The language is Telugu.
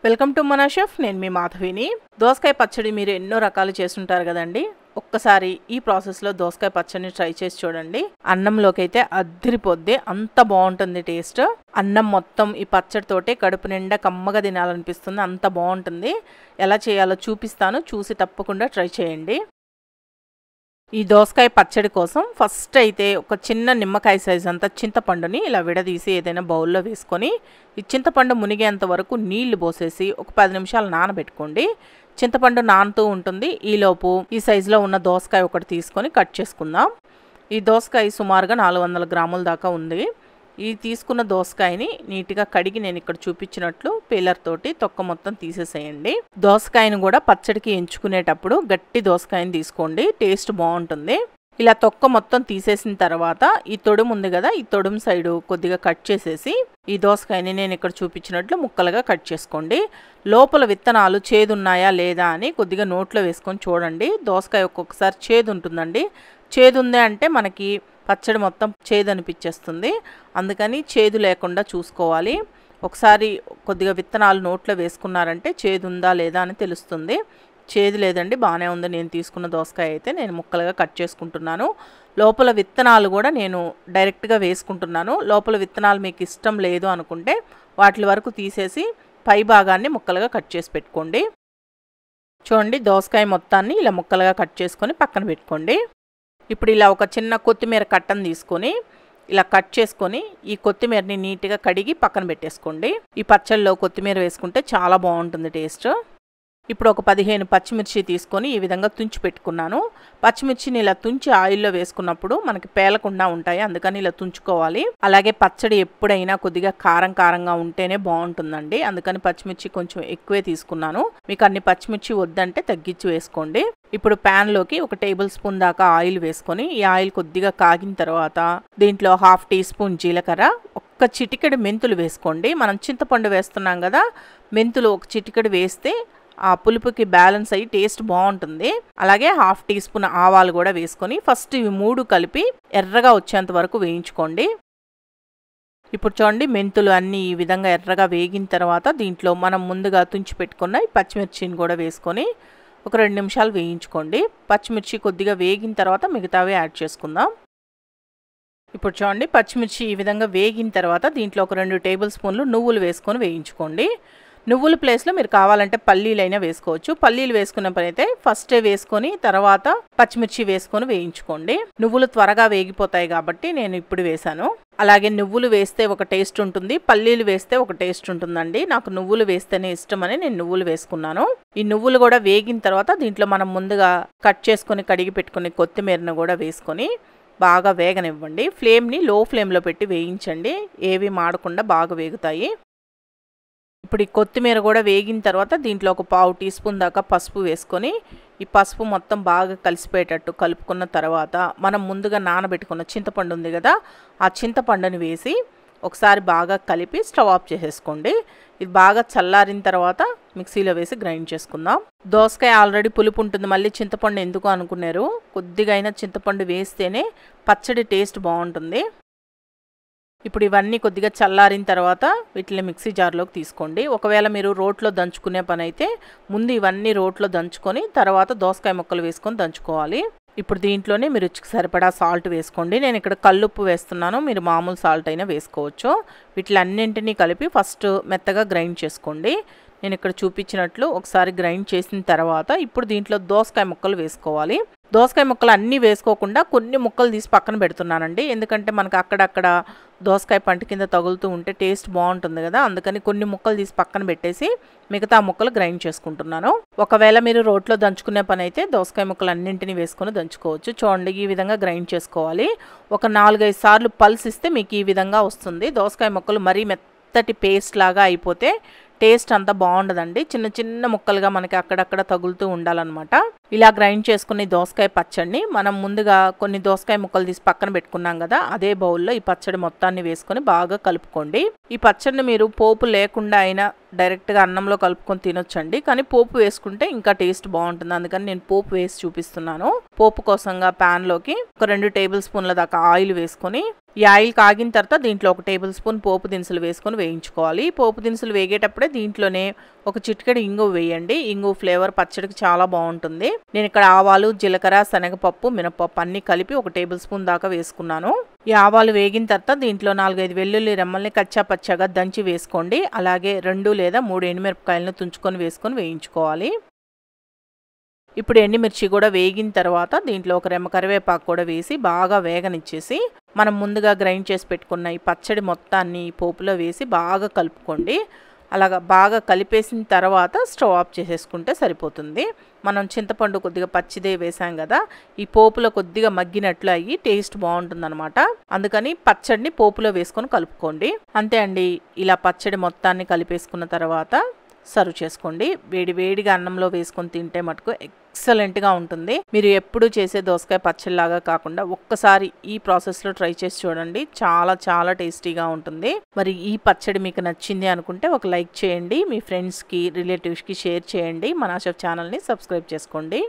వెల్కమ్ టు మన షెఫ్. నేను మీ మాధవిని. దోసకాయ పచ్చడి మీరు ఎన్నో రకాలు చేస్తుంటారు కదండి. ఒక్కసారి ఈ ప్రాసెస్లో దోసకాయ పచ్చడిని ట్రై చేసి చూడండి. అన్నంలోకి అయితే అద్దిరిపోద్ది, అంత బాగుంటుంది టేస్ట్. అన్నం మొత్తం ఈ పచ్చడితోటే కడుపు నిండా కమ్మగా తినాలనిపిస్తుంది, అంత బాగుంటుంది. ఎలా చేయాలో చూపిస్తాను, చూసి తప్పకుండా ట్రై చేయండి. ఈ దోసకాయ పచ్చడి కోసం ఫస్ట్ అయితే ఒక చిన్న నిమ్మకాయ సైజ్ అంతా చింతపండుని ఇలా విడదీసి ఏదైనా బౌల్లో వేసుకొని ఈ చింతపండు మునిగేంత వరకు నీళ్లు పోసేసి ఒక 10 నిమిషాలు నానబెట్టుకోండి. చింతపండు నానుతూ ఉంటుంది. ఈలోపు ఈ సైజులో ఉన్న దోసకాయ ఒకటి తీసుకొని కట్ చేసుకుందాం. ఈ దోసకాయ సుమారుగా 400 గ్రాముల దాకా ఉంది. ఈ తీసుకున్న దోసకాయని నీట్గా కడిగి నేను ఇక్కడ చూపించినట్లు పీలర్ తోటి తొక్క మొత్తం తీసేసేయండి. దోసకాయను కూడా పచ్చడికి ఎంచుకునేటప్పుడు గట్టి దోసకాయని తీసుకోండి, టేస్ట్ బాగుంటుంది. ఇలా తొక్క మొత్తం తీసేసిన తర్వాత ఈ తొడుము ఉంది కదా, ఈ తొడుము సైడు కొద్దిగా కట్ చేసేసి ఈ దోసకాయని నేను ఇక్కడ చూపించినట్లు ముక్కలుగా కట్ చేసుకోండి. లోపల విత్తనాలు చేదున్నాయా లేదా అని కొద్దిగా నోట్లో వేసుకొని చూడండి. దోసకాయ ఒక్కొక్కసారి చేదు ఉంటుందండి. చేదు ఉంది అంటే మనకి పచ్చడి మొత్తం చేదు అనిపించేస్తుంది. అందుకని చేదు లేకుండా చూసుకోవాలి. ఒకసారి కొద్దిగా విత్తనాలు నోట్లో వేసుకున్నారంటే చేదు ఉందా లేదా అని తెలుస్తుంది. చేదు లేదండి, బాగానే ఉంది. నేను తీసుకున్న దోసకాయ అయితే నేను ముక్కలుగా కట్ చేసుకుంటున్నాను. లోపల విత్తనాలు కూడా నేను డైరెక్ట్గా వేసుకుంటున్నాను. లోపల విత్తనాలు మీకు ఇష్టం లేదు అనుకుంటే వాటి వరకు తీసేసి పై భాగాన్ని ముక్కలుగా కట్ చేసి పెట్టుకోండి. చూడండి, దోసకాయ మొత్తాన్ని ఇలా ముక్కలుగా కట్ చేసుకొని పక్కన పెట్టుకోండి. ఇప్పుడు ఇలా ఒక చిన్న కొత్తిమీర కట్టను తీసుకొని ఇలా కట్ చేసుకొని ఈ కొత్తిమీరని నీట్గా కడిగి పక్కన పెట్టేసుకోండి. ఈ పచ్చళ్ళలో కొత్తిమీర వేసుకుంటే చాలా బాగుంటుంది టేస్ట్. ఇప్పుడు ఒక 15 పచ్చిమిర్చి తీసుకొని ఈ విధంగా తుంచి పెట్టుకున్నాను. పచ్చిమిర్చిని ఇలా తుంచి ఆయిల్లో వేసుకున్నప్పుడు మనకి పేలకుండా ఉంటాయి, అందుకని ఇలా తుంచుకోవాలి. అలాగే పచ్చడి ఎప్పుడైనా కొద్దిగా కారం కారంగా ఉంటేనే బాగుంటుందండి, అందుకని పచ్చిమిర్చి కొంచెం ఎక్కువే తీసుకున్నాను. మీకు అన్ని పచ్చిమిర్చి వద్దంటే తగ్గించి వేసుకోండి. ఇప్పుడు ప్యాన్లోకి ఒక టేబుల్ స్పూన్ దాకా ఆయిల్ వేసుకొని ఈ ఆయిల్ కొద్దిగా కాగిన తర్వాత దీంట్లో 1/2 టీ స్పూన్ జీలకర్ర, ఒక్క చిటికెడు మెంతులు వేసుకోండి. మనం చింతపండు వేస్తున్నాం కదా, మెంతులు ఒక చిటికెడు వేస్తే ఆ పులుపుకి బ్యాలెన్స్ అయ్యి టేస్ట్ బాగుంటుంది. అలాగే 1/2 టీ స్పూన్ ఆవాలు కూడా వేసుకొని ఫస్ట్ ఇవి 3 కలిపి ఎర్రగా వచ్చేంత వరకు వేయించుకోండి. ఇప్పుడు చూడండి, మెంతులు అన్నీ ఈ విధంగా ఎర్రగా వేగిన తర్వాత దీంట్లో మనం ముందుగా తుంచి పెట్టుకున్న ఈ పచ్చిమిర్చిని కూడా వేసుకొని ఒక 2 నిమిషాలు వేయించుకోండి. పచ్చిమిర్చి కొద్దిగా వేగిన తర్వాత మిగతావి యాడ్ చేసుకుందాం. ఇప్పుడు చూడండి, పచ్చిమిర్చి ఈ విధంగా వేగిన తర్వాత దీంట్లో ఒక 2 టేబుల్ స్పూన్లు నువ్వులు వేసుకొని వేయించుకోండి. నువ్వుల ప్లేస్లో మీరు కావాలంటే పల్లీలైనా వేసుకోవచ్చు. పల్లీలు వేసుకున్న పని అయితే ఫస్టే వేసుకొని తర్వాత పచ్చిమిర్చి వేసుకొని వేయించుకోండి. నువ్వులు త్వరగా వేగిపోతాయి కాబట్టి నేను ఇప్పుడు వేసాను. అలాగే నువ్వులు వేస్తే ఒక టేస్ట్ ఉంటుంది, పల్లీలు వేస్తే ఒక టేస్ట్ ఉంటుందండి. నాకు నువ్వులు వేస్తేనే ఇష్టమని నేను నువ్వులు వేసుకున్నాను. ఈ నువ్వులు కూడా వేగిన తర్వాత దీంట్లో మనం ముందుగా కట్ చేసుకొని కడిగి పెట్టుకుని కొత్తిమీరను కూడా వేసుకొని బాగా వేగనివ్వండి. ఫ్లేమ్ని లో ఫ్లేమ్లో పెట్టి వేయించండి, ఏవి మాడకుండా బాగా వేగుతాయి. ఇప్పుడు ఈ కొత్తిమీర కూడా వేగిన తర్వాత దీంట్లో ఒక 1/4 టీ స్పూన్ దాకా పసుపు వేసుకొని ఈ పసుపు మొత్తం బాగా కలిసిపోయేటట్టు కలుపుకున్న తర్వాత మనం ముందుగా నానబెట్టుకున్న చింతపండు ఉంది కదా, ఆ చింతపండుని వేసి ఒకసారి బాగా కలిపి స్టవ్ ఆఫ్ చేసేసుకోండి. ఇది బాగా చల్లారిన తర్వాత మిక్సీలో వేసి గ్రైండ్ చేసుకుందాం. దోసకాయ ఆల్రెడీ పులుపు ఉంటుంది, మళ్ళీ చింతపండు ఎందుకు అనుకున్నారు. కొద్దిగా అయినా చింతపండు వేస్తేనే పచ్చడి టేస్ట్ బాగుంటుంది. ఇప్పుడు ఇవన్నీ కొద్దిగా చల్లారిన తర్వాత వీటిని మిక్సీ జార్లోకి తీసుకోండి. ఒకవేళ మీరు రోట్లో దంచుకునే పని అయితే ముందు ఇవన్నీ రోట్లో దంచుకొని తర్వాత దోసకాయ ముక్కలు వేసుకొని దంచుకోవాలి. ఇప్పుడు దీంట్లోనే మీరు రుచికి సరిపడా సాల్ట్ వేసుకోండి. నేను ఇక్కడ కల్లుప్పు వేస్తున్నాను, మీరు మామూలు సాల్ట్ అయినా వేసుకోవచ్చు. వీటిలన్నింటినీ కలిపి ఫస్ట్ మెత్తగా గ్రైండ్ చేసుకోండి. నేను ఇక్కడ చూపించినట్లు ఒకసారి గ్రైండ్ చేసిన తర్వాత ఇప్పుడు దీంట్లో దోసకాయ ముక్కలు వేసుకోవాలి. దోసకాయ ముక్కలు అన్నీ వేసుకోకుండా కొన్ని ముక్కలు తీసి పక్కన పెడుతున్నానండి, ఎందుకంటే మనకు అక్కడక్కడ దోసకాయ పంట కింద తగులుతూ ఉంటే టేస్ట్ బాగుంటుంది కదా, అందుకని కొన్ని ముక్కలు తీసి పక్కన పెట్టేసి మిగతా ముక్కలు గ్రైండ్ చేసుకుంటున్నాను. ఒకవేళ మీరు రోట్లో దంచుకునే పని అయితే దోసకాయ ముక్కలు అన్నింటినీ వేసుకొని దంచుకోవచ్చు. చూడండి, ఈ విధంగా గ్రైండ్ చేసుకోవాలి. ఒక 4-5 సార్లు పల్స్ ఇస్తే మీకు ఈ విధంగా వస్తుంది. దోసకాయ ముక్కలు మరీ మెత్తటి పేస్ట్ లాగా అయిపోతే టేస్ట్ అంతా బాగుండదండి. చిన్న చిన్న ముక్కలుగా మనకి అక్కడక్కడ తగులుతూ ఉండాలన్నమాట. ఇలా గ్రైండ్ చేసుకుని దోసకాయ పచ్చడిని మనం ముందుగా కొన్ని దోసకాయ ముక్కలు తీసి పక్కన పెట్టుకున్నాం కదా, అదే బౌల్లో ఈ పచ్చడి మొత్తాన్ని వేసుకొని బాగా కలుపుకోండి. ఈ పచ్చడిని మీరు పోపు లేకుండా అయినా డైరెక్ట్గా అన్నంలో కలుపుకొని తినొచ్చండి, కానీ పోపు వేసుకుంటే ఇంకా టేస్ట్ బాగుంటుంది, అందుకని నేను పోపు వేసి చూపిస్తున్నాను. పోపు కోసంగా ప్యాన్లోకి ఒక 2 టేబుల్ స్పూన్ల దాకా ఆయిల్ వేసుకొని ఈ ఆయిల్ కాగిన తర్వాత దీంట్లో 1 టేబుల్ స్పూన్ పోపు దినుసులు వేసుకొని వేయించుకోవాలి. పోపు దినుసులు వేగేటప్పుడే దీంట్లోనే ఒక చిటికెడు ఇంగువ వేయండి. ఇంగువ ఫ్లేవర్ పచ్చడికి చాలా బాగుంటుంది. నేను ఇక్కడ ఆవాలు, జీలకర్ర, శనగపప్పు, మినపప్పు అన్ని కలిపి 1 టేబుల్ స్పూన్ దాకా వేసుకున్నాను. ఈ ఆవాలు వేగిన తర్వాత దీంట్లో 4-5 వెల్లుల్లి రెమ్మల్ని కచ్చా పచ్చగా దంచి వేసుకోండి. అలాగే 2 లేదా 3 ఎండుమిరపకాయలను తుంచుకొని వేసుకొని వేయించుకోవాలి. ఇప్పుడు ఎండుమిర్చి కూడా వేగిన తర్వాత దీంట్లో 1 రెమ్మ కరివేపాకు కూడా వేసి బాగా వేగనిచ్చేసి మనం ముందుగా గ్రైండ్ చేసి పెట్టుకున్న ఈ పచ్చడి మొత్తాన్ని పోపులో వేసి బాగా కలుపుకోండి. అలాగా బాగా కలిపేసిన తర్వాత స్టవ్ ఆఫ్ చేసేసుకుంటే సరిపోతుంది. మనం చింతపండు కొద్దిగా పచ్చిదే వేసాం కదా, ఈ పోపులో కొద్దిగా మగ్గినట్లు అయ్యి టేస్ట్ బాగుంటుందన్నమాట. అందుకని పచ్చడిని పోపులో వేసుకొని కలుపుకోండి. అంతే అండి. ఇలా పచ్చడి మొత్తాన్ని కలిపేసుకున్న తర్వాత సర్వ్ చేసుకోండి. వేడి వేడిగా అన్నంలో వేసుకొని తింటే మటుకు ఎక్సలెంట్గా ఉంటుంది. మీరు ఎప్పుడు చేసే దోసకాయ పచ్చడిలాగా కాకుండా ఒక్కసారి ఈ ప్రాసెస్లో ట్రై చేసి చూడండి. చాలా చాలా టేస్టీగా ఉంటుంది. మరి ఈ పచ్చడి మీకు నచ్చింది అనుకుంటే ఒక లైక్ చేయండి. మీ ఫ్రెండ్స్కి, రిలేటివ్స్కి షేర్ చేయండి. మన షెఫ్ ఛానల్ని సబ్స్క్రైబ్ చేసుకోండి.